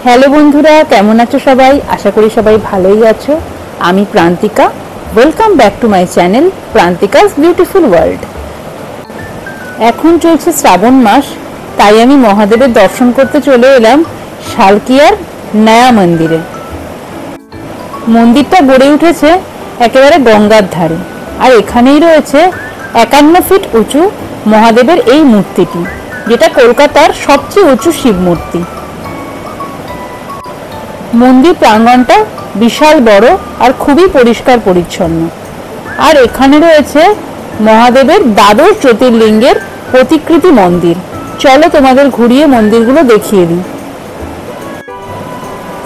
Hello বন্ধুরা, কেমন আছো সবাই? আশা করি সবাই ভালোই আছো। আমি Prantika. Welcome back to my channel Prantika's beautiful world. এখন চলছে শ্রাবণ মাস, তাই আমি মহাদেবের দর্শন করতে চলে এলাম শালকিয়ার নয়া মন্দিরে। মন্দিরটা গড়ে উঠেছে একেবারে গঙ্গার ধারে, আর এখানেই রয়েছে 51 ফিট উঁচু মহাদেবের এই মূর্তিটি, যেটা কলকাতার সবচেয়ে উঁচু শিব মূর্তি। মন্দির প্রাঙ্গণটা বিশাল বড় আর খুবই পরিষ্কার পরিচ্ছন্ন। আর এখানে রয়েছে মহাদেবের দ্বাদশ জ্যোতির্লিঙ্গের প্রতিকৃতি মন্দির। চলো তোমাদের ঘুরিয়ে মন্দিরগুলো দেখিয়ে দিই।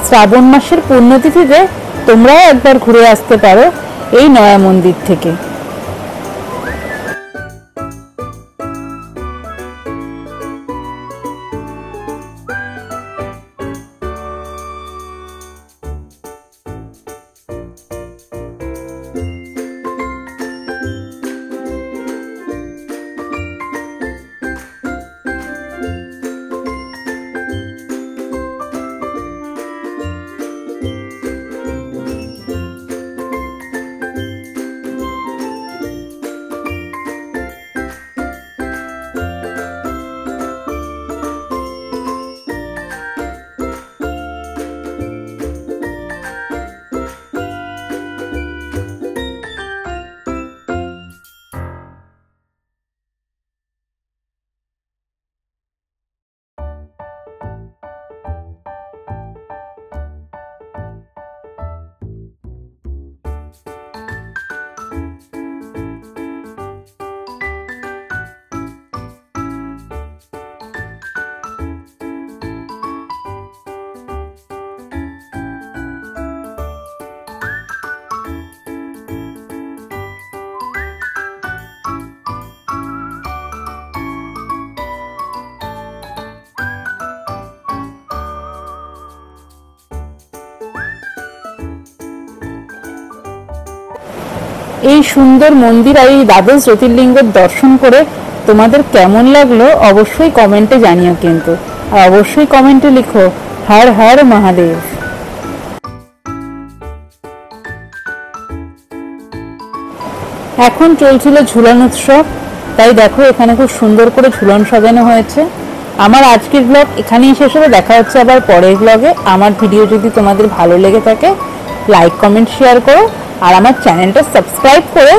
শ্রাবণ মাসের পুণ্যতিথিতে তোমরাও একবার ঘুরে আসতে পারো এই নয়া মন্দির থেকে। এই সুন্দর মন্দির আর এই দ্বাদশ জ্যোতির্লিঙ্গের দর্শন করে তোমাদের কেমন লাগলো অবশ্যই কমেন্টে জানিও কিন্তু। আর অবশ্যই কমেন্টে লিখো হর হর মহাদেব। এখন চলছিল ঝুলন উৎসব, তাই দেখো এখানে খুব সুন্দর করে ঝুলন সাজানো হয়েছে। আমার আজকের ব্লগ এখানেই শেষ হবে। দেখা হচ্ছে আবার পরের ব্লগে। আমার ভিডিও যদি তোমাদের ভালো লেগে থাকে লাইক কমেন্ট শেয়ার করো, আর আমার চ্যানেলটা সাবস্ক্রাইব করে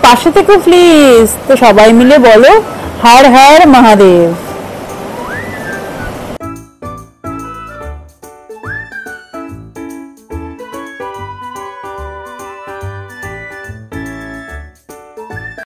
পাশে থেকো প্লিজ। তো সবাই মিলে বলো হর হর মহাদেব।